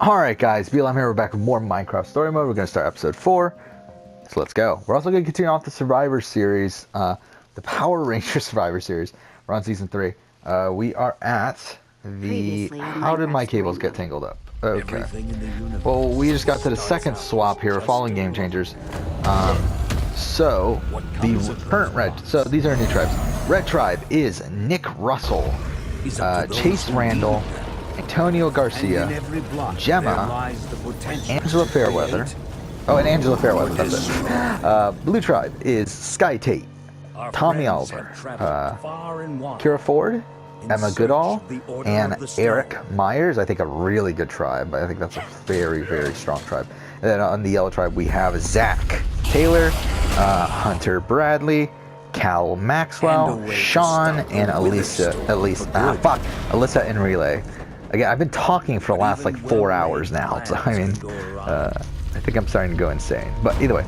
Alright guys, BLM here, we're back with more Minecraft Story Mode. We're going to start episode 4, so let's go. We're also going to continue off the Survivor series, the Power Ranger Survivor series. We're on Season 3. We are at the... How did my cables get tangled up? Okay. Well, we just got to the second swap here. We're following Game Changers. So, the current red... So, these are new tribes. Red tribe is Nick Russell, Chase Randall, Antonio Garcia, Gemma, Angela Fairweather. Oh, and Angela Fairweather, that's it. Blue tribe is Sky Tate, Tommy Oliver, Kira Ford, Emma Goodall, and Eric Myers. I think a really good tribe. I think that's a very, very strong tribe. And then on the yellow tribe, we have Zach Taylor, Hunter Bradley, Cal Maxwell, Sean, and Alyssa and Relay. Again, I've been talking for the last like 4 hours now, so I mean, I think I'm starting to go insane. But either way,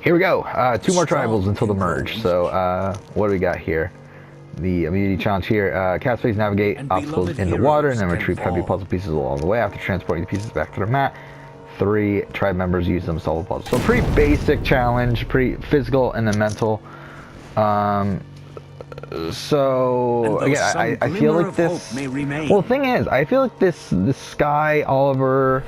here we go. 2 more tribals until the merge. So what do we got here? The immunity challenge here. Cast phase navigate obstacles in the water and then retrieve heavy puzzle pieces along the way after transporting the pieces back to the mat. 3 tribe members use them to solve a puzzle. So pretty basic challenge, pretty physical and then mental. So again, I feel like this. Well, the thing is, I feel like this Sky Oliver,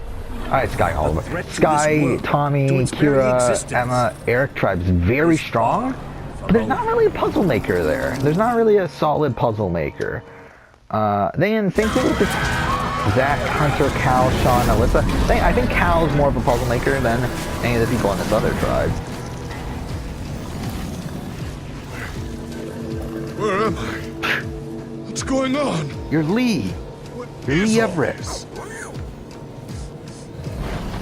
Sky, Tommy, Kira, Emma, Eric tribe is very strong, but there's not really a puzzle maker there. There's not really a solid puzzle maker. Then same thing with this Zach, Hunter, Cal, Sean, Alyssa. I think Cal is more of a puzzle maker than any of the people in this other tribe. Where am I? What's going on? You're Lee. You're Lee Everett.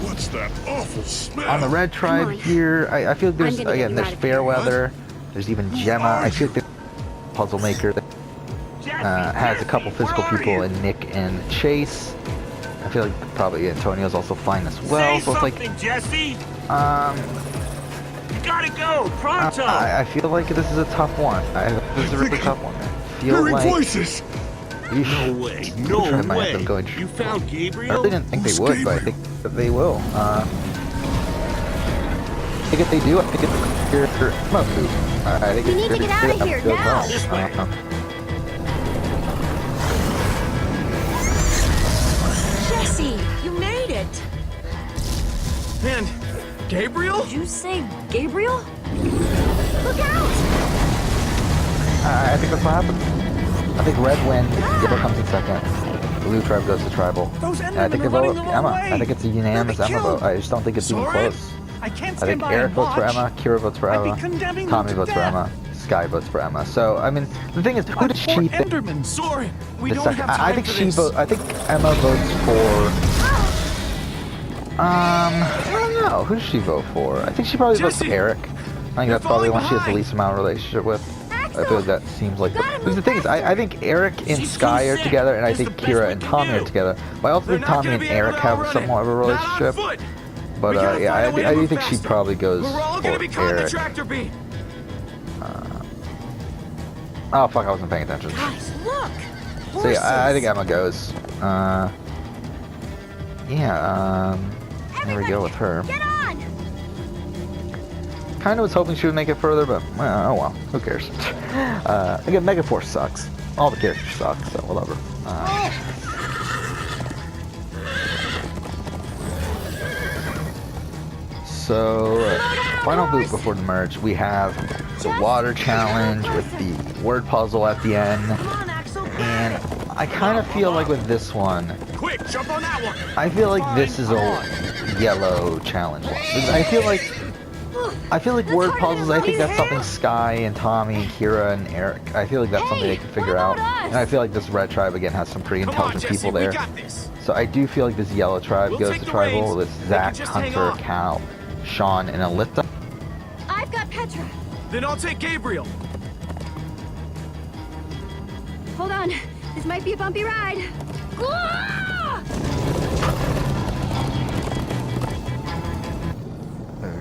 What's that awful smell? On the red tribe here, I feel like there's, again, there's Fairweather. There's even Gemma. I feel like the puzzle maker has a couple physical people in Nick and Chase. I feel like probably Antonio's also fine as well. So it's like, Jesse. You gotta go, pronto! I feel like this is a tough one. This is a really tough one. I feel Hearing like voices. No way, no way. You found Gabriel? I really didn't think they would, but I think that they will. I think if they do, I think it's here for most of I think we need to get out of here now. This way. Jesse, you made it. And Gabriel? Did you say Gabriel? Look out! I think that's what happened. I think Red wins. Gabriel comes in second. Blue tribe goes to tribal. And I think they vote Emma. I think it's a unanimous Emma vote. I just don't think it's even close. I think Eric votes for Emma, Kira votes for Emma, Tommy votes for Emma, Sky votes for Emma. So I mean, the thing is, who does she think? Sorry, we don't have time I think I think Emma votes for. I don't know. Who does she vote for? I think she probably votes for Eric. I think that's probably the one she has the least amount of relationship with. I feel like that seems like... Because the thing is, I think Eric and Sky are together, and I think Kira and Tommy are together. But I also think Tommy and Eric have somewhat of a relationship. But yeah, I do think she probably goes for Eric. Oh fuck, I wasn't paying attention. Guys, look! So yeah, I think Emma goes. Yeah, there we go with her. Get on! Kind of was hoping she would make it further, but oh well, who cares? Again, Megaforce sucks. All the characters suck, so whatever. So, final boot before the merge, we have the water challenge with the word puzzle at the end. And I kind of feel like with this one, Quick, jump on that one. I feel like this is a yellow challenge. I feel like word puzzles, I think that's something Sky and Tommy, Kira and Eric, I feel like that's something they can figure out. And I feel like this red tribe again has some pretty intelligent people there. So I do feel like this yellow tribe goes to tribal with Zach, Hunter, Cal, Sean, and Alyssa. I've got Petra. Then I'll take Gabriel. Hold on. This might be a bumpy ride.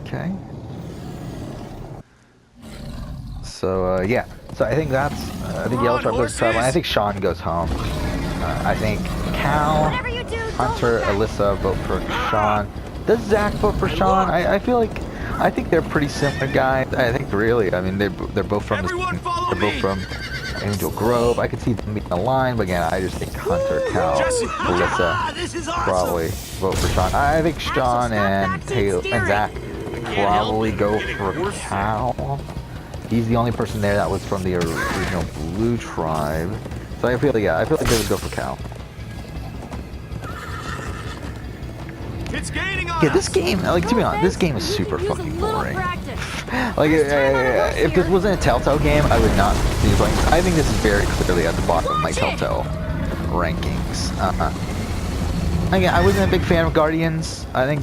Okay. So yeah, so I think that's I think yellow tribe goes to tribal. I think Sean goes home. I think Cal, Whatever you do, don't Hunter, look back. Alyssa vote for Sean. Does Zach vote for Sean? I feel like I think they're pretty similar guys. I think really, I mean they're both from Angel Grove. I could see them being aligned, but again, I just think Hunter, Cal, Alyssa probably vote for Sean. I think Sean and Zach probably go for Cal. He's the only person there that was from the original Blue Tribe. So I feel like they would go for Cal. It's gaining on Yeah, this game, like to be honest, this game is super fucking boring. Like, if this wasn't a Telltale game, I would not be playing. I think this is very clearly at the bottom of my Telltale rankings. Again, I wasn't a big fan of Guardians. I think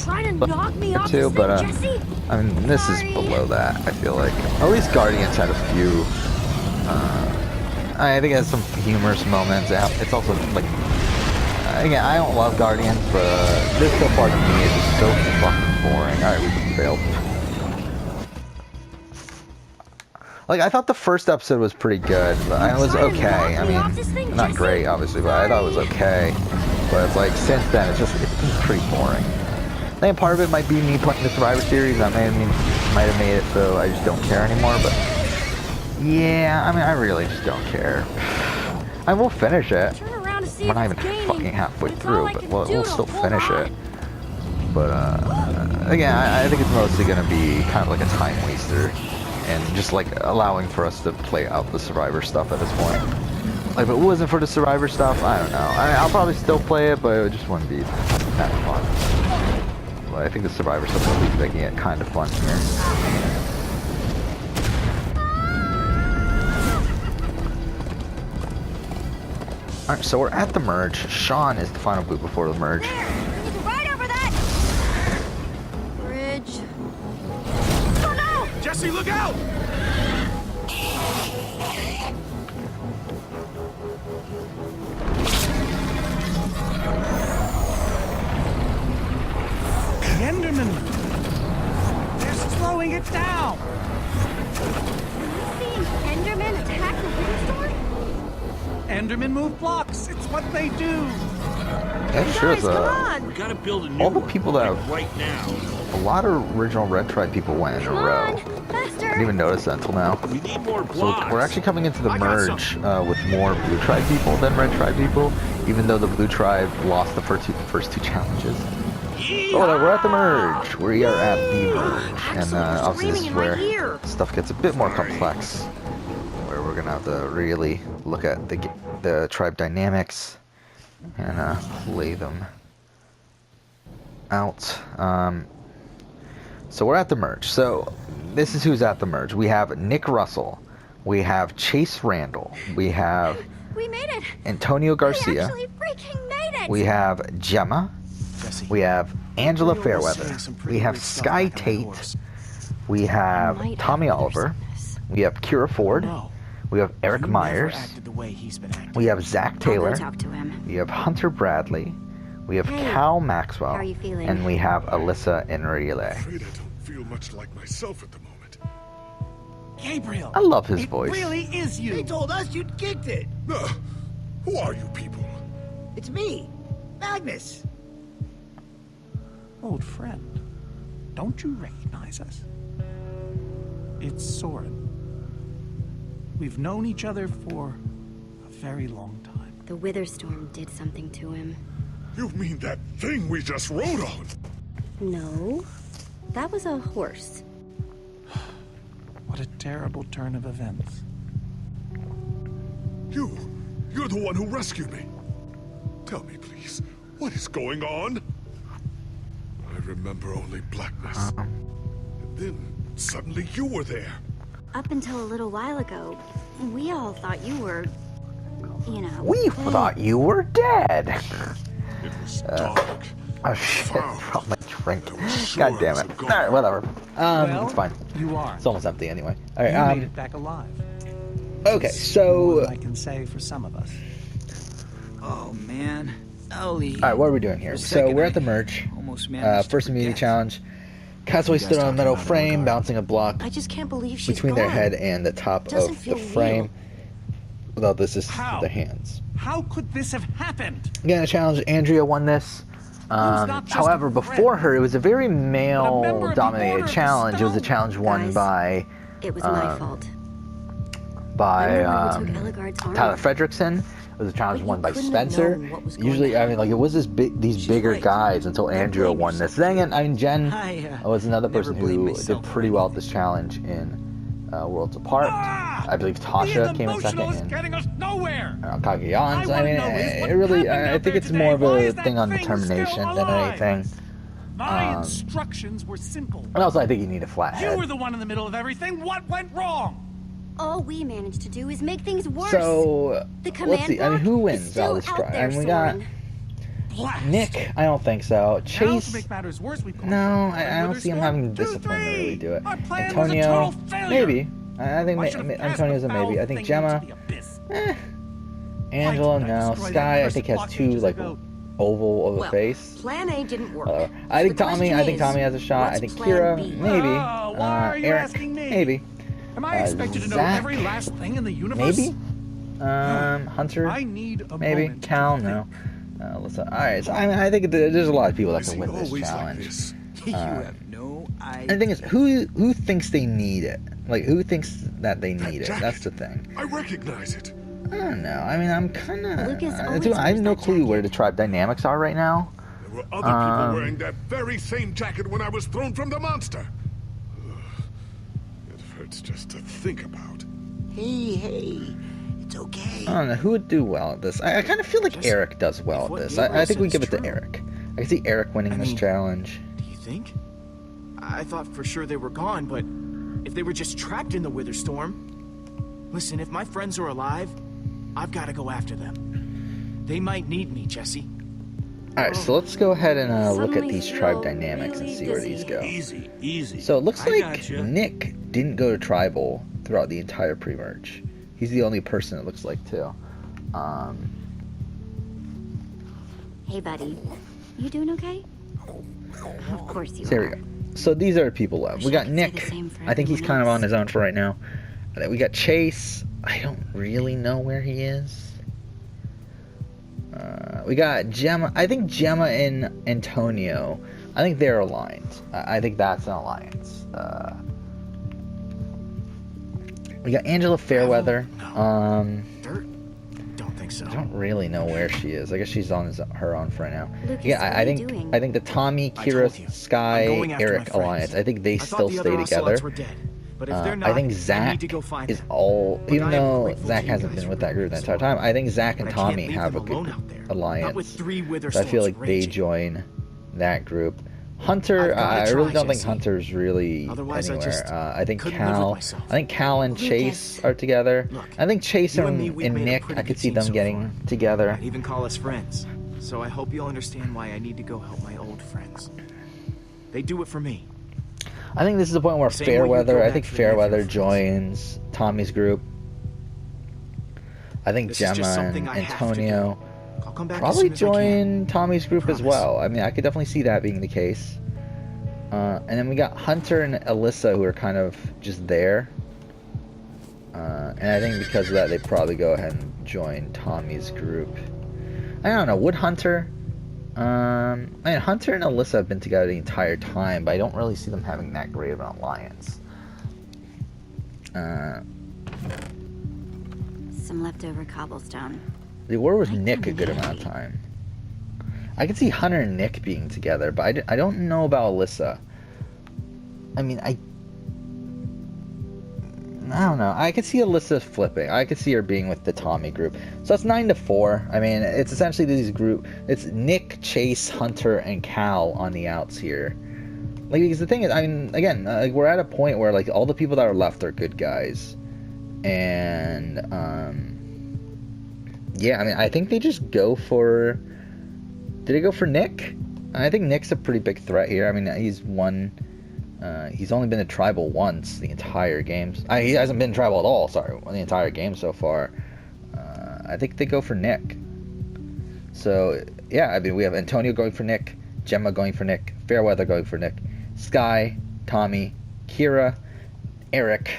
Trying to knock me off too, this but thing, Jesse? I mean, this is below that. I feel like at least Guardians had a few. I think it has some humorous moments. It's also like. Again, I don't love Guardians, but this so far to me is just so fucking boring. Alright, we failed. Like, I thought the first episode was pretty good, but it was okay. I mean, not great, obviously, but I thought it was okay. But it's like, since then, it's been pretty boring. I think part of it might be me playing the Survivor Series. I might have made it so I just don't care anymore, but yeah, I mean, I really just don't care. I will finish it. We're not even fucking halfway through, but we'll still finish it. But again, I think it's mostly gonna be kind of like a time waster, and just like allowing for us to play out the Survivor stuff at this point. Like, if it wasn't for the Survivor stuff, I don't know. I'll probably still play it, but it just wouldn't be that fun. But I think the Survivor stuff will be making it kind of fun here. Alright, so we're at the merge. Sean is the final boot before the merge. Right over that bridge. Oh no! Jesse, look out! The Enderman! They're slowing it down! Are you seeing Enderman attack the Wither Storm? Endermen move blocks. It's what they do. Yeah, sure. Guys, come on! We gotta build a new All the one, people that like right now. a lot of original Red Tribe people went in a row. Faster! I didn't even notice that until now. We need more So blocks. we're actually coming into the merge with more Blue Tribe people than Red Tribe people, even though the Blue Tribe lost the first two challenges. Oh, we're at the merge. We are at the merge, and obviously this is where stuff gets a bit more complex, where we're gonna have to really look at the tribe dynamics and lay them out. So we're at the merge. So this is who's at the merge. We have Nick Russell, we have Chase Randall, we have We made it! Antonio Garcia, We actually freaking made it! we have Gemma, Jesse, we have Angela Gabriel was Fairweather, saying some pretty we have weird stuff Sky back on the Tate, horse. we have Tommy Oliver, we have Kira Ford, No, we have Eric you never Myers, acted the way he's been acting. we have Zach Taylor, Talk to him. we have Hunter Bradley, we have Hey, Cal Maxwell, how are you feeling? and we have Alyssa Enrile. Afraid I don't feel much like myself at the moment. Gabriel! I love his it voice. really is you. They told us you'd kicked it. Who are you people? It's me, Magnus. Old friend, don't you recognize us? It's Soren. We've known each other for a very long time. The Wither Storm did something to him. You mean that thing we just rode on? No, that was a horse. What a terrible turn of events. You're the one who rescued me. Tell me, please, what is going on? I remember only blackness. And then, suddenly you were there. Up until a little while ago, we all thought you were, you know... We thought you were dead. It was dark. Oh shit, from my drink. sure God damn I it. was gone. Alright, whatever. Well, It's fine. You are. It's almost empty anyway. You Alright, made it back alive. okay, More so... than I can say for some of us. Oh man, Ellie. Alright, what are we doing here? So we're at the merge. Almost managed to First immunity forget. challenge. Castaway stood on a metal frame, bouncing a block I just can't believe she's between their gone. head and the top Doesn't of the feel frame. real. without this assist How? with the hands. How could this have happened? Again, a challenge. Andrea won this. not just However, a before friend, her, it was a very member of the male-dominated Order of the challenge. It was a Stone. challenge won Guys, by It was my fault. by I'm the one who took Ellegaard's armor. Tyler Fredrickson. It was a challenge But won you by couldn't have Spencer. known what was going Usually, to I mean, like it was these bigger right. guys until Andrea blame won this. yourself. Then again, I mean, Jen I, was another never person blame who myself did for pretty well at anything. this challenge in Worlds Apart. I believe Being Tasha came in second. emotional is And getting us nowhere. Kageyans. I I mean, wanna know is what it really, happened I out think there it's more of today? Why a is that thing on thing determination still than alive? anything. My instructions were simple. And also, I think you need a flat You were head. the one in the middle of everything. What went wrong? All we managed to do is make things worse. So the command let's see. I mean, who block wins is still all this out trial? there, And we got Soren. Blast. Nick. I don't think so. Now, to Chase. make matters worse, we called No, for I don't see him Witherstorm. having 2, discipline to 3. really do it. Our plan was a Antonio, total failure. maybe. I think Why should have passed Antonio's the a maybe. foul I think thing Gemma. into the abyss? Angela, Why did I no. destroy that Sky, I cursed think has plot 2 ages like ago? oval of a Well, face. Plan A didn't work. Whatever. I think The Tommy. I question think is, Tommy has a shot. I what's think plan Kira, B? maybe. Oh, why are you Eric, asking me? maybe. Am I expected to know Zach, every last thing in the universe? Maybe. Hunter, I need a maybe. moment to Cal, think. no. All right. So I think there's a lot of people that Is can he win this always like challenge. this? You have no idea. And the thing is, who thinks they need it? Like, who thinks that they That need it? jacket. That's the thing. I recognize it. I don't know. I mean, I'm kind Lucas of. always I have wears no that clue jacket. where the tribe dynamics are right now. There were other people wearing that very same jacket when I was thrown from the monster. Ugh. It hurts just to think about. Hey, it's okay. I don't know who would do well at this. I kind of feel like Just Eric does well if at what this. Gabriel I think we said give is it to true. Eric. I can see Eric winning I this mean- challenge. Do you think? I thought for sure they were gone, but if they were just trapped in the Witherstorm... Listen, if my friends are alive, I've got to go after them. They might need me, Jesse. All right, so let's go ahead and look at Suddenly these feel tribe dynamics and really see where dizzy. these go. Easy, easy. So it looks I like gotcha. Nick didn't go to tribal throughout the entire pre-merge. He's the only person it looks like too. Hey, buddy. You doing okay? Of course you So here are. we go. So these are people left. We Wish I got could say Nick. the same for I think he's everyone kind of else. on his own for right now. And then we got Chase. I don't really know where he is. We got Gemma. I think Gemma and Antonio. I think they're aligned. I think that's an alliance. We got Angela Fairweather. Dirt? Don't think so. I don't really know where she is. I guess she's on her own for right now. Lucas, Yeah, what I are you think doing? I think the Tommy, I Kira, told you. Sky, I'm going after my Eric friends. alliance. I think they I still thought the stay other together. Ocelots were dead, but if they're not, I think need Zach to go find is them. all. But Even I am though grateful Zach to you hasn't guys been for with that bringing group the this entire far. time, I think Zach But and I can't Tommy leave have a them good alone out there. alliance. Not with 3 Wither So I feel Storms like they raging. join that group. Hunter, I've gotta I really try, don't think Jesse. Hunter's really Otherwise, I anywhere. just I think couldn't live with Cal. myself. I think Cal and Lucas. Chase are together. Look, I think Chase you and, and me, we've made a Nick. pretty I could good see team them so getting far. together. I'd even call us friends. So I hope you'll understand why I need to go help my old friends. They do it for me. I think this is the point where Same way you Fairweather. go I back think for the other Fairweather friends. joins Tommy's group. I think This is just Gemma and something I have to do. Antonio I'll come back as probably soon as I can. join Tommy's group as Promise. well. I mean, I could definitely see that being the case. And then we got Hunter and Alyssa, who are kind of just there. And I think because of that, they probably go ahead and join Tommy's group. I don't know. Would Hunter? I mean, Hunter and Alyssa have been together the entire time, but I don't really see them having that great of an alliance. Some leftover cobblestone. They were with I Nick a can good amount of maybe. time. I could see Hunter and Nick being together, but I don't know about Alyssa. I mean, I don't know. I could see Alyssa flipping. I could see her being with the Tommy group. So that's 9-4. I mean, it's essentially these group. It's Nick, Chase, Hunter, and Cal on the outs here. Like, because the thing is, I mean, again, like, we're at a point where like all the people that are left are good guys, and yeah, I mean, I think they just go for. Did they go for Nick? I think Nick's a pretty big threat here. I mean, he's won. He's only been to tribal once the entire game. He hasn't been tribal at all. Sorry, the entire game so far. I think they go for Nick. So yeah, I mean, we have Antonio going for Nick, Gemma going for Nick, Fairweather going for Nick, Sky, Tommy, Kira, Eric,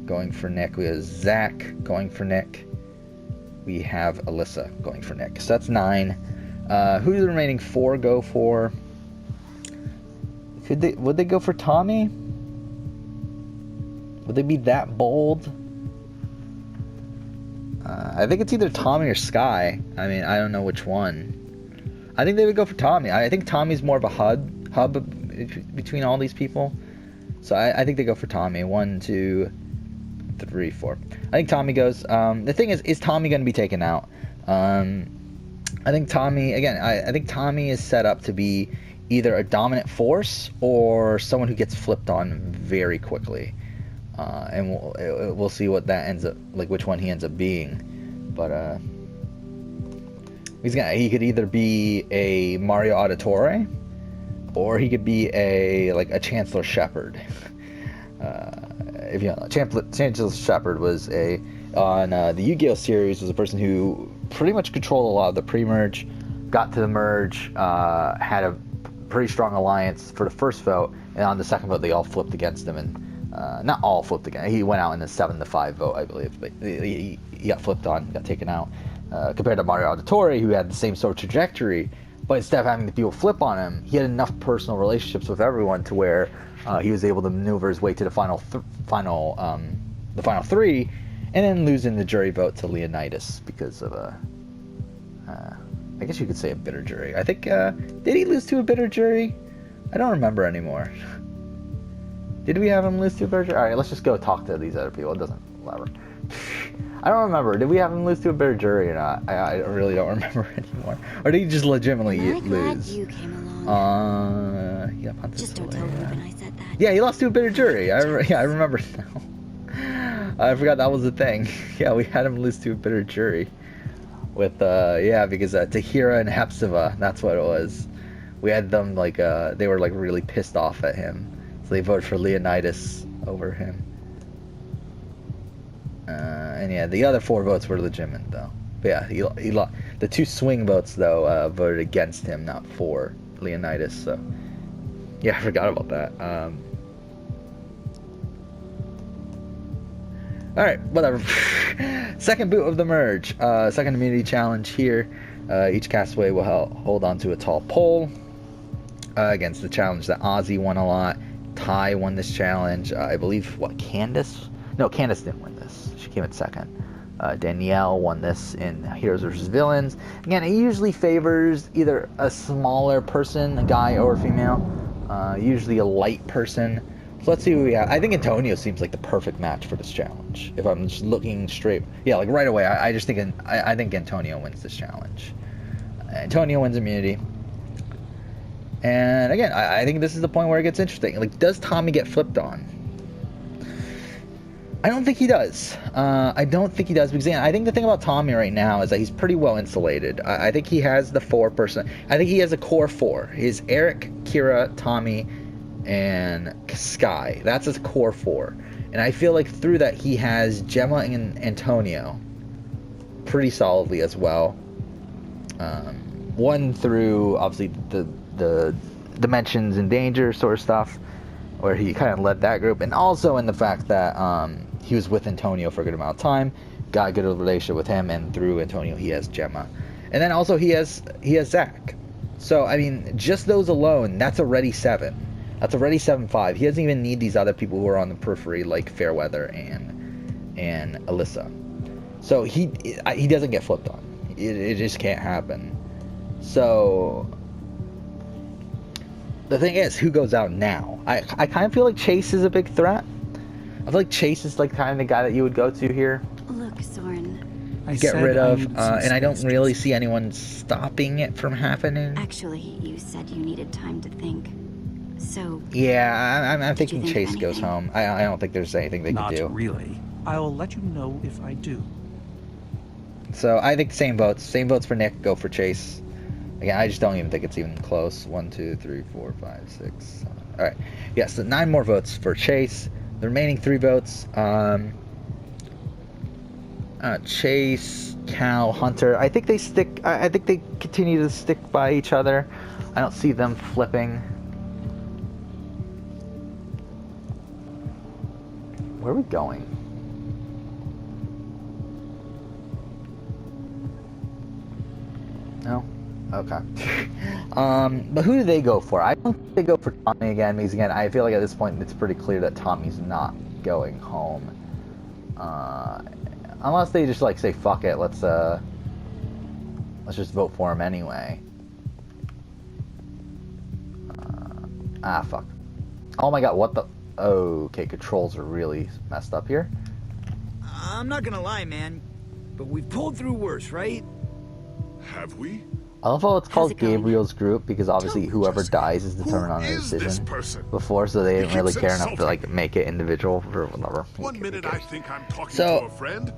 going for Nick. We have Zach going for Nick. We have Alyssa going for Nick. So that's 9. Who do the remaining 4 go for? Would they go for Tommy? Would they be that bold? I think it's either Tommy or Sky. I mean, I don't know which one. I think they would go for Tommy. I think Tommy's more of a hub between all these people. So I think they go for Tommy. 1, 2, 3, 4. I think Tommy goes. The thing is Tommy going to be taken out? I think Tommy, again, I think Tommy is set up to be either a dominant force or someone who gets flipped on very quickly. And we'll see what that ends up, like which one he ends up being. But he could either be a Mario Auditore or he could be a Chancellor Shepard. If you know, Chancellor Shepard was on the Yu-Gi-Oh series, was a person who pretty much controlled a lot of the pre-merge, got to the merge, had a pretty strong alliance for the first vote, and on the second vote they all flipped against him, and not all flipped against. He went out in the 7-5 vote, I believe, but he got flipped on, got taken out. Compared to Mario Auditore, who had the same sort of trajectory, but instead of having the people flip on him, he had enough personal relationships with everyone to where he was able to maneuver his way to the final 3, and then losing the jury vote to Leonidas because of I guess you could say a bitter jury. I think did he lose to a bitter jury? I don't remember anymore. Did we have him lose to a bitter jury? All right, let's just go talk to these other people. It doesn't matter. I don't remember. Did we have him lose to a bitter jury or not? I really don't remember anymore. Or did he just legitimately lose? Glad you came along. Yeah, just don't tell Ruben I said that. Yeah, he lost to a bitter jury. I remember now. I forgot that was the thing. Yeah, we had him lose to a bitter jury. With because Tahira and Hepzibah, that's what it was. We had them they were really pissed off at him, so they voted for Leonidas over him. And yeah, the other 4 votes were legitimate though. But yeah, he lost. The 2 swing votes though voted against him, not for Leonidas. So yeah, I forgot about that. Alright, whatever. Second boot of the merge. Second immunity challenge here. Each castaway will hold onto a tall pole. Against the challenge that Ozzy won a lot. Ty won this challenge. I believe, Candace? No, Candace didn't win this. She came in second. Danielle won this in Heroes vs. Villains. Again, it usually favors either a smaller person, a guy or a female. Usually a light person. So let's see who we have. I think Antonio seems like the perfect match for this challenge. If I'm just looking straight, yeah, right away, I just think I think Antonio wins this challenge. Antonio wins immunity. And again, I think this is the point where it gets interesting. Does Tommy get flipped on? I don't think he does. I don't think he does because I think the thing about Tommy right now is that he's pretty well insulated. I think he has the 4%. I think he has a core 4. He's Eric, Kira, Tommy, and Sky. That's his core 4. And I feel like through that he has Gemma and Antonio pretty solidly as well. One through obviously the Dimensions in Danger sort of stuff, where he kind of led that group, and also in the fact that he was with Antonio for a good amount of time, got a good relationship with him, and through Antonio he has Gemma, and then also he has Zach. So I mean, just those alone, that's already 7. That's already 7-5. He doesn't even need these other people who are on the periphery like Fairweather and Alyssa. So he doesn't get flipped on. It just can't happen. So the thing is, who goes out now? I kind of feel like Chase is a big threat. I feel like Chase is kind of the guy that you would go to here. Look, Soren. Get rid of, and I don't really see anyone stopping it from happening. Actually, you said you needed time to think. So yeah, I'm thinking Chase goes home. I don't think there's anything they can do. Not really. I'll let you know if I do. So I think same votes for Nick. Go for Chase. Again, I just don't even think it's even close. 1, 2, 3, 4, 5, 6, 7. All right. Yes, so 9 more votes for Chase. The remaining 3 votes. Chase, Cal, Hunter. I think they stick. I think they continue to stick by each other. I don't see them flipping. Where are we going? No? Okay. But who do they go for? I don't think they go for Tommy again, because again, I feel like at this point it's pretty clear that Tommy's not going home. Unless they just like say, fuck it, let's just vote for him anyway. Fuck. Oh my god, what the... Okay, controls are really messed up here. I'm not gonna lie, man, but we've pulled through worse, right? Have we? I love how it's called it going? Gabriel's group, because obviously whoever dies is determined on a decision before, so they didn't really care enough to like make it individual or whatever. One minute I think I'm talking So, to a friend.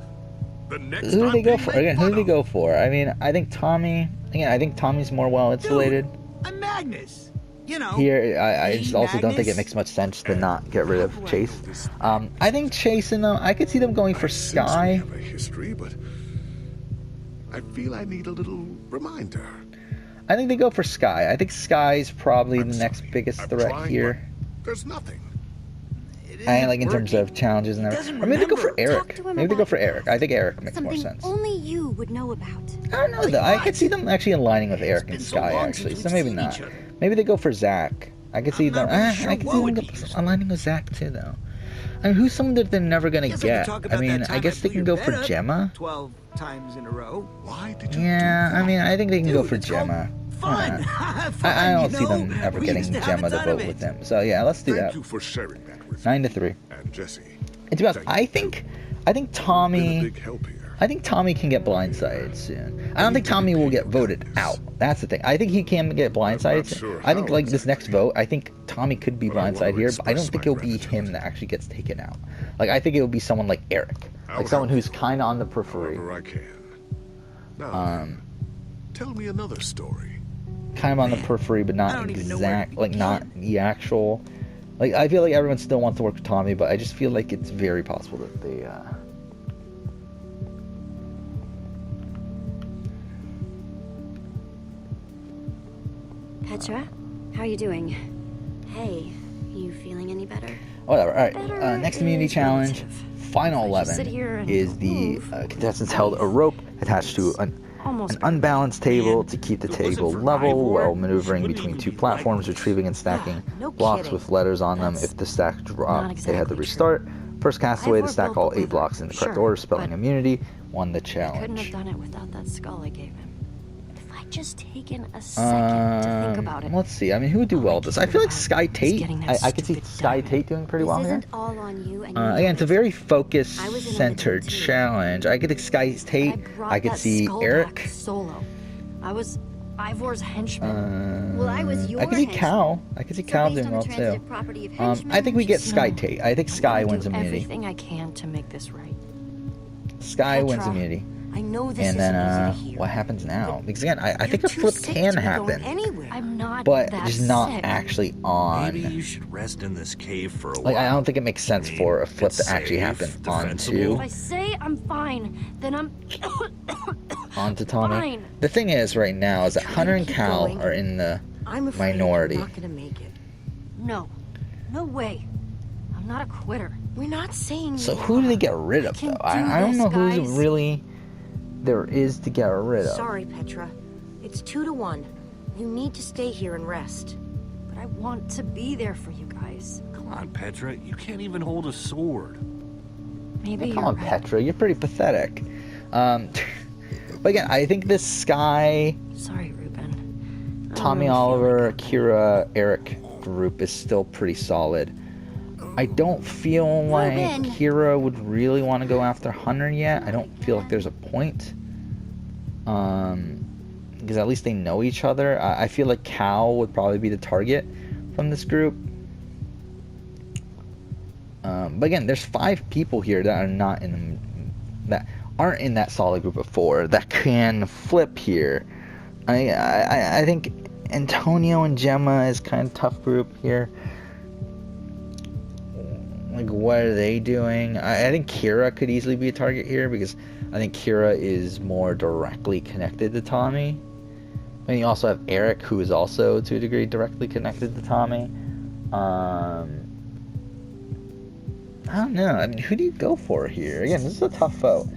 The next who do they I'm go being for? made Again, who do fun they of. go for? I mean, I think Tommy... Again, I think Tommy's more well insulated. I'm Magnus. You know. Here, I just also don't think it Magnus? makes much sense to not get rid of Chase. I think Chase and them, I could see them going for Since we Sky. have a history, but I feel I need a little reminder. I think they go for Sky. I think Sky's probably I'm the next sorry. biggest I'm threat trying, here. but there's nothing. I like in terms of challenges and everything. Or maybe they go for Talk Eric. to him Maybe they go about for Eric. I think Eric makes more Something sense. only you would know about. I don't know though. I could see them actually aligning with Eric and been so Sky long actually. since So we've maybe seen not. each other. Maybe they go for Zach. I could see them. not really sure I could what see would them be useful. aligning with Zach too though. I mean, who's someone that they're never gonna Guess I could get? talk I about mean, that I time guess they blew can your go for bed up Gemma. 12 times in a row. Why did you Yeah, do that? I mean, I think they can go Dude, for it's called Gemma. Fun. Fun, I don't you see know? them ever We getting used to have Gemma a to ton of vote it. with them. So yeah, let's do Thank that. you for sharing that with 9-3. me. And Jesse. And to be honest, Thank you, I too. think Been a Tommy. big help here. I think Tommy can get blindsided soon. I don't think Tommy will get voted out. That's the thing. I think he can get blindsided. not sure I think how like this next exactly. vote, I think Tommy could be But I want blindsided to here, but I don't express think my it'll be him gratitude. that actually gets taken out. Like I think it will be someone like Eric, I'll like someone help who's you kind of on the periphery, However I can. Now, tell me another story. kind of on the periphery, but I not don't even know where exact, to like not the actual. Like I feel like everyone still wants to work with Tommy, but I just feel like it's very possible that they. Petra, how you doing? Hey, you feeling any better? Whatever. All right. Better Next immunity is challenge, relative. final If I just sit 11 here and is the move, contestants held a rope attached to an almost unbalanced table to keep the If it wasn't table for level Ivor, while she maneuvering wouldn't between even two be platforms, like retrieving and stacking No blocks kidding. with letters on them. That's If the stack dropped, not they had to exactly restart. First cast away to Ivor stack built all the 8 river, blocks in the correct sure, order, spelling but immunity, won the Couldn't have challenge. done it without that skull I gave him. If I'd just taken a second to think about it. Let's see. I mean, who would do well with this? I feel like Sky Tate. getting that I could see stupid Sky diamond. Tate doing pretty This well here. isn't all on you, and you know Again, it's a it. very I was in on the focus-centered team, too. challenge. I could think Sky Tate. I brought I could that see skull Eric. back solo. I was Ivor's henchman. Well, I was your I could see henchman. Cal. I could see So Cal based doing on well the too. transitive property of I henchmen, think we get just Sky know Tate. I think I'm Sky gonna wins do immunity. everything I can to make this right. Sky wins Petra, immunity. I know this And isn't then, easy to hear. what happens now? Because again, I You're think a too flip sick can to be going happen, anywhere. I'm not but that just not sick. actually on. Maybe you should rest in this cave for a Like, while. I don't think it makes sense for a flip to It's actually safe, happen defensible. If I say I'm fine, then I'm onto Tommy. Fine. The thing is, right now, is that You're Hunter gonna and keep Cal going. are in the I'm afraid minority. I'm not gonna make it. No. No way. I'm not a quitter. We're not saying So you who do are. they get rid of, can though? do I don't this, know who's guys. really there is to get rid of. Sorry, Petra. It's 2-1. You need to stay here and rest. But I want to be there for you guys. Come on, Petra. You can't even hold a sword. Maybe Come you're on, right. Petra, you're pretty pathetic. But again, I think this Sky, Sorry, Ruben. I Tommy really feel Oliver, like- Kira, Eric group is still pretty solid. I don't feel like Ruben. Kira would really want to go after Hunter yet. I don't feel like there's a point. Because at least they know each other. I feel like Cal would probably be the target from this group. But again, there's 5 people here that are not in that aren't in that solid group of 4 that can flip here. I think Antonio and Gemma is kind of tough group here. Like, what are they doing? I think Kira could easily be a target here because I think Kira is more directly connected to Tommy. And you also have Eric, who is also to a degree directly connected to Tommy. I don't know. I mean, who do you go for here? Again, this is a tough vote.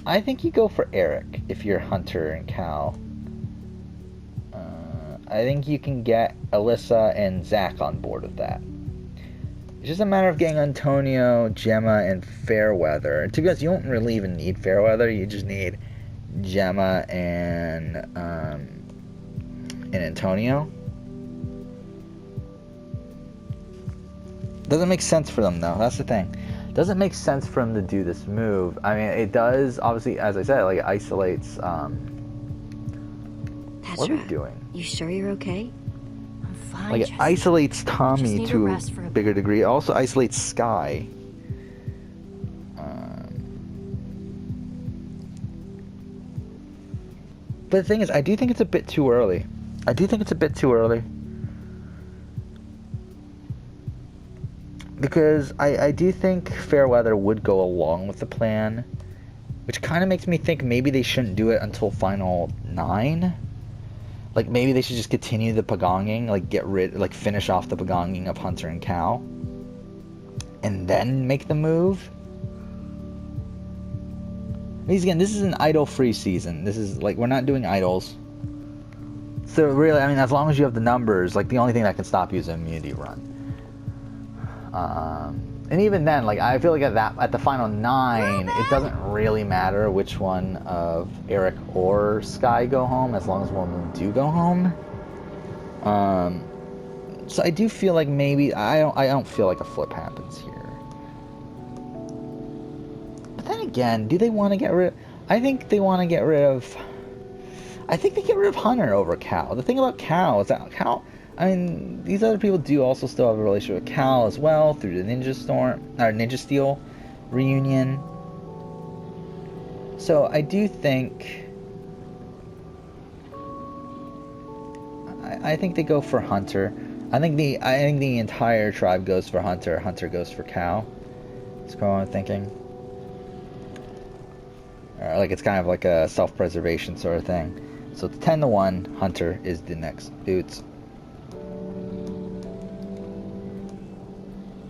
I think you go for Eric if you're Hunter and Cal. I think you can get Alyssa and Zach on board with that. It's just a matter of getting Antonio, Gemma, and Fairweather. And to be honest, you don't really even need Fairweather. You just need Gemma and Antonio. Doesn't make sense for them though. That's the thing. Doesn't make sense for them to do this move. I mean, it does obviously, as I said, like it isolates. What are we doing? You sure you're okay? I'm fine, Like it Jesse. isolates Tommy need to to a rest for a bigger degree. It also isolates Sky. But the thing is, I do think it's a bit too early. Because I do think Fairweather would go along with the plan. Which kind of makes me think maybe they shouldn't do it until Final 9. Like, maybe they should just continue the Pagonging. Like, finish off the Pagonging of Hunter and Cal. And then make the move. Because again, this is an idol-free season. This is, like, we're not doing idols. So, really, I mean, as long as you have the numbers, like, the only thing that can stop you is an immunity run. And even then, like, I feel like at the Final 9, it doesn't really matter which one of Eric or Sky go home, as long as one of them do go home. So I do feel like maybe, I don't feel like a flip happens here. But then again, do they want to get rid of... I think they want to get rid of... I think they get rid of Hunter over Cal. The thing about Cal is that Cal... I mean, these other people do also still have a relationship with Cal as well through the Ninja Steel reunion. So I do think... I think they go for Hunter. I think the entire tribe goes for Hunter. Hunter goes for Cal. That's what I'm thinking. Or like it's kind of like a self-preservation sort of thing. So it's 10-1. Hunter is the next boots.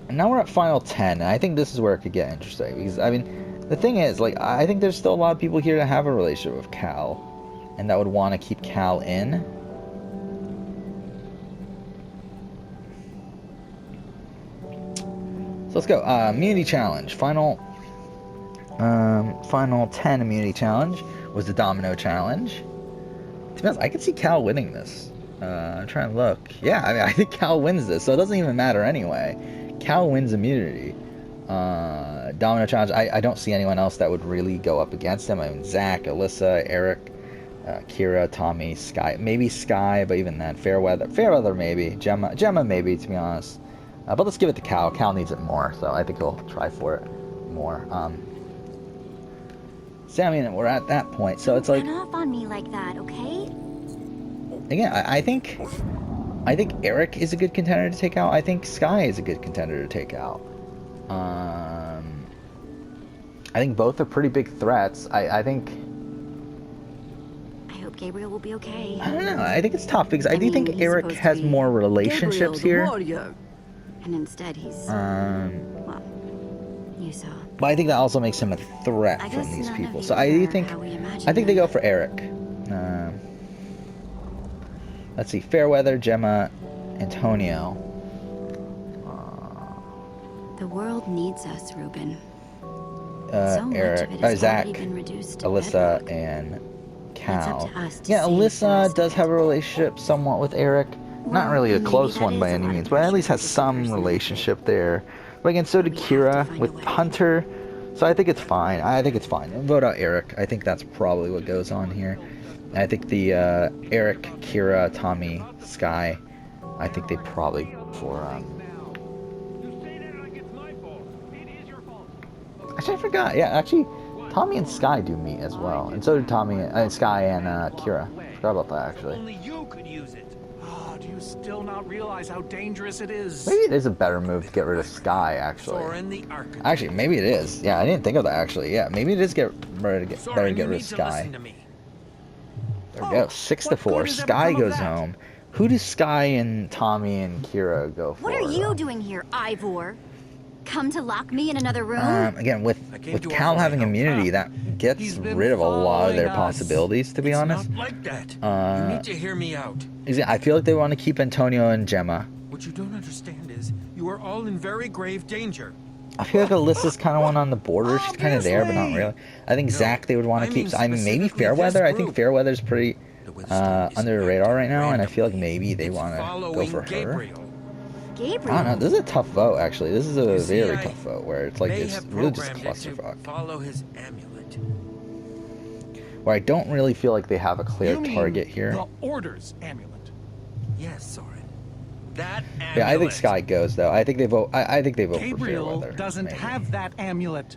And now we're at Final 10, and I think this is where it could get interesting. Because, I mean, the thing is, like, I think there's still a lot of people here that have a relationship with Cal. And that would want to keep Cal in. So let's go. Immunity Challenge. Final 10 Immunity Challenge was the Domino Challenge. To be honest, I could see Cal winning this. I'm trying to look. Yeah, I mean, I think Cal wins this, so it doesn't even matter anyway. Cal wins immunity. Domino Challenge, I don't see anyone else that would really go up against him. I mean, Zach, Alyssa, Eric, Kira, Tommy, Sky. Maybe Sky, but even then, Fairweather maybe. Gemma maybe, to be honest. But let's give it to Cal. Cal needs it more, so I think he'll try for it more. So, I mean, we're at that point, so it's like... Run off on me like that, okay? Again, I think Eric is a good contender to take out. I think Sky is a good contender to take out. I think both are pretty big threats. I think... I hope Gabriel will be okay. I don't know. I think it's tough because I do think Eric has more relationships here. And instead he's... well, you saw. But I think that also makes him a threat from these people. So I do think... I think they go for Eric. Let's see. Fairweather, Gemma, Antonio. The world needs us, Ruben. Eric, Zach, Alyssa, and Cal. Yeah, Alyssa does have a relationship somewhat with Eric. Not really a close one by any means, but at least has some relationship there. But again, so did Kira with Hunter. So I think it's fine. Vote out Eric. I think that's probably what goes on here. And I think the Eric, Kira, Tommy, Sky, I think they probably go for... Actually, I forgot. Yeah, actually, Tommy and Sky do meet as well. And so do Sky and Kira. Forgot about that, actually. Only you could use it. Oh, do you still not realize how dangerous it is? Maybe it is a better move to get rid of Sky, actually. Actually, maybe it is. Yeah, I didn't think of that, actually. Yeah, maybe it is better to get rid of Sky. There we go. 6-4. Sky goes home. Who does Sky and Tommy and Kira go for? What are you doing here, Ivor? Come to lock me in another room? Again, with Cal having immunity, that gets rid of a lot of their possibilities, to be honest. Not like that. You need to hear me out. I feel like they want to keep Antonio and Gemma. What you don't understand is, you are all in very grave danger. I feel like Alyssa's kind of one on the border. She's kind of there, but not really. I think Zach they would want to keep. I mean, maybe Fairweather. I think Fairweather's pretty under the radar right now, and I feel like maybe they want to go for her. Gabriel? I don't know. This is a tough vote, actually. This is a very tough vote, where it's like it's really just clusterfuck. Follow his amulet. Where I don't really feel like they have a clear target here. The Order's amulet. Yes, Soren. That amulet. Yeah, I think Sky goes though. I think they vote. I think they vote for Gabriel Fairweather. doesn't have that amulet.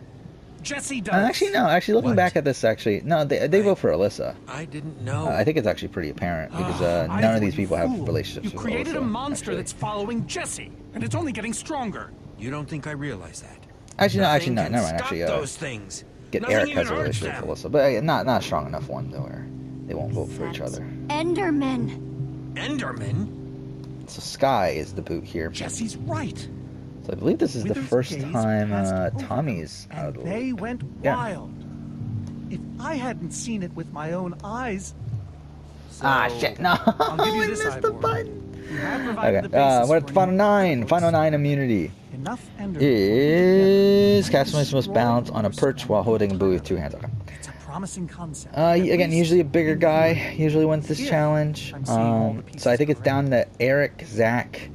Jesse does. Actually, no. Actually, looking back at this, no, they vote for Alyssa. I didn't know. I think it's actually pretty apparent because none of these people have relationships You with created Alyssa, a monster actually. that's following Jesse, and it's only getting stronger. You don't think I realize that? Actually, no. Never mind. Stop Actually, those things. Get Nothing Eric even has a hurts relationship them. with Alyssa, but not a strong enough one though, where they won't vote for each other. Enderman. Enderman? So Sky is the boot here. Jesse's right. So I believe this is the Wither's first gaze time passed over Tommy's out of the They loop. went Yeah. wild. If I hadn't seen it with my own eyes. Shit! No, I'll give you I this, missed the Ivor. button. You have provided the Okay, basis we're at for the final an 9. Final 9 immunity Enough Endermen is together. Castaway's must balance on a perch while holding a buoy with 2 hands. Okay. It's a promising concept. Again, usually a bigger guy usually wins this challenge. I'm seeing all the So I think it's pieces down to Eric, Zach,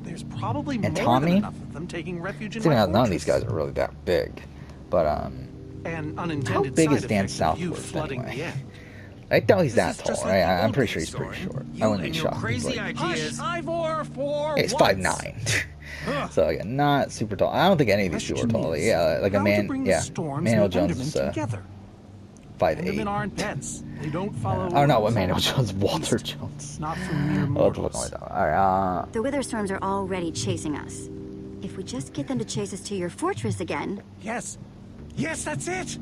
There's probably and more Tommy? than enough of them taking refuge in See, my none of these fortress. guys are really that big. But An how unintended big side is Dan effect of you Southworth flooding anyway? the end. I doubt he's This that is tall, just like right? the I'm old pretty sure days, he's pretty Soren. short. You I wouldn't and be your shocked. crazy Like, ideas. Ivor for hey, it's once. 5'9". So again, not super tall. I don't think any of these people are tall. Question is, Yeah, like a how to man. bring the Yeah, storms Manuel and Jones Endermen is together. 5'8". Endermen aren't pets. They don't follow. Oh no, what orders. Manuel Jones? Walter At least, Jones. Not from mere I'll have to look mortals. on my dog. All right. The Witherstorms are already chasing us. If we just get them to chase us to your fortress again. Yes. Yes, that's it.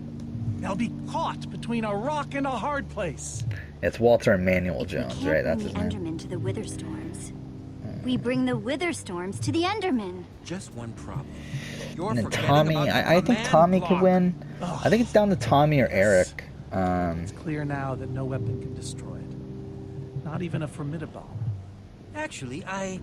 They'll be caught between a rock and a hard place. It's Walter and Manuel If we Jones, can't right? bring That's his the name. Endermen to the Witherstorms. We bring the Witherstorms to the Endermen. Just one problem. You're And then forgetting Tommy, about the I think command Tommy block. could win. I think it's down to Tommy or Eric. It's clear now that no weapon can destroy it. Not even a formidable. Actually, I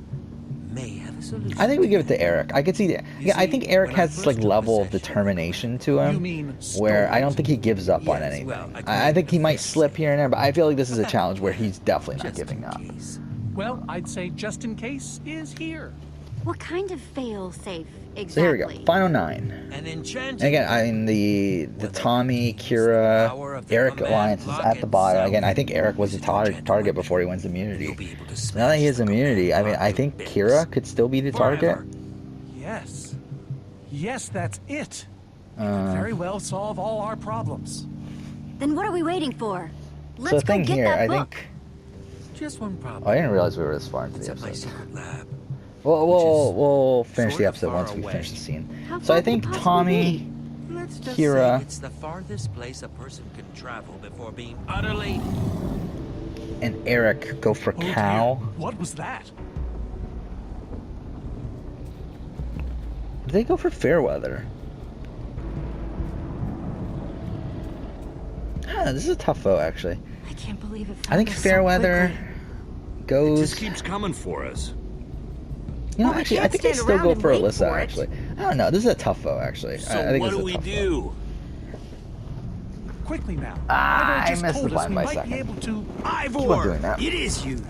may have a solution. I think we give it to Eric. I could see that. Yeah, I think Eric has this like level of determination to You him, mean where I don't think he gives up on Yes, anything. well, I think he might slip here and there, but I feel like this is a Okay. challenge where he's definitely not Just giving in up. case. Well, I'd say just in case is here. What kind of fail-safe exactly? So here we go. Final 9. An enchanted. And again, I mean the Tommy, Kira, Eric alliance is at the bottom. Again, I think Eric was the target before he wins immunity. You'll be able to Now that he has smash the immunity, I mean, command I block think to bits. Kira could still be the target. Forever. Yes. Yes, that's it. It Uh, could very well solve all our problems. Then what are we waiting for? Let's So the go thing get here, that I book. think. Just one problem. Oh, I didn't realize we were this far into It's the at my episode. secret lab. We'll finish sort the of episode far once we away. finish the scene. How So far I could it think possibly Tommy, Let's just Kira- say it's the farthest place a person can travel before being utterly. and Eric go for Oh, dear. Cal. What was that? They go for Fairweather. This is a tough vote, actually. I can't believe it. I think found us so Fairweather quickly. It goes. just keeps coming for us. You know, Well, we actually, I can't think I stand still around go and for wait Alyssa. for it. Actually, I don't know. This is a tough vote, actually. So I think what this do is a we tough do? vote. Quickly now. Ah, Ivor I just missed told the us button we by a might second. be able to. Keep on Ivor, doing that. it is you.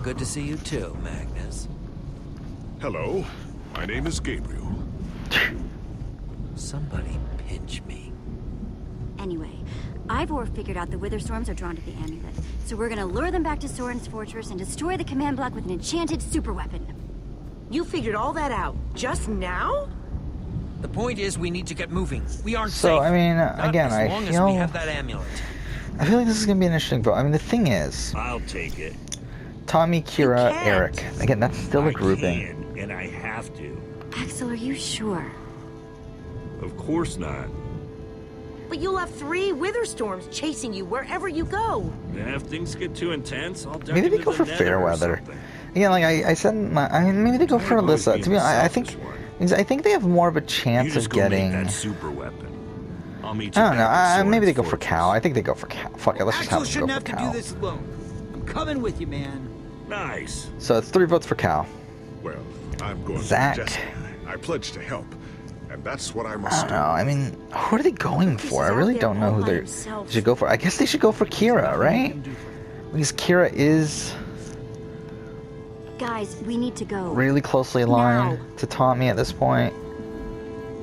Good to see you too, Magnus. Hello, my name is Gabriel. Somebody pinch me. Anyway, Ivor figured out the Witherstorms are drawn to the amulet, so we're gonna lure them back to Soren's fortress and destroy the command block with an enchanted superweapon. You figured all that out just now? The point is, we need to get moving. We aren't So, safe. I mean, Not again, as I long as feel- we have that amulet. I feel like this is gonna be an interesting vote. I mean, the thing is, I'll take it. Tommy, Kira, can't. Eric. Again, that's still a I grouping. can, and I have to. Axel, are you sure? Of course not. But you'll have 3 Witherstorms chasing you wherever you go. If things get too intense, I'll duck Maybe they into go the for nether or Fairweather. something. Again, like I said, I mean, maybe they go for I've always Alyssa. been To be honest, I think selfish one. Because I think they have more of a You chance just of go make getting. that super weapon. I'll meet you I don't know. back at Maybe they Soren's go for Fortress. Cal. I think they go for Cal. Fuck it. Let's just have Axel them go shouldn't for have to Cal. do this alone. I'm coming with you, man. Nice. So it's 3 votes for Cal. Well, I'm going Zach. for Jesse. I pledged to help, and that's what I I must don't know. I mean, who are they going for? I really don't know who they should go for. I guess they should go for Kira, right? Because Kira is Guys, we need to go. really closely aligned to Tommy at this point.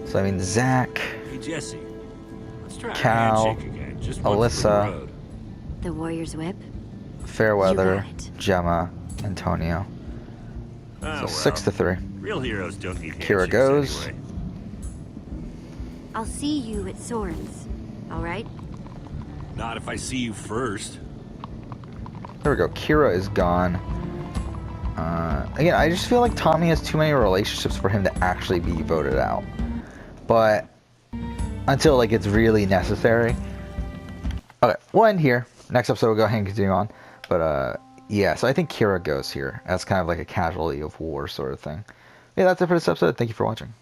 So I mean, Zach, Hey, Jesse. Let's try Cal, a handshake again. Just once for Alyssa, the road. The Warrior's Whip? Fairweather, You got it. Gemma, Antonio. Oh, So 6 to 3. Real heroes don't need Kira handshakes goes. anyway. I'll see you at Soren's. All right? Not if I see you first. There we go. Kira is gone. Again, I just feel like Tommy has too many relationships for him to actually be voted out. But until like it's really necessary. Okay, we'll end here. Next episode we'll go ahead and continue on. But yeah, so I think Kira goes here as kind of like a casualty of war sort of thing. Yeah, that's it for this episode. Thank you for watching.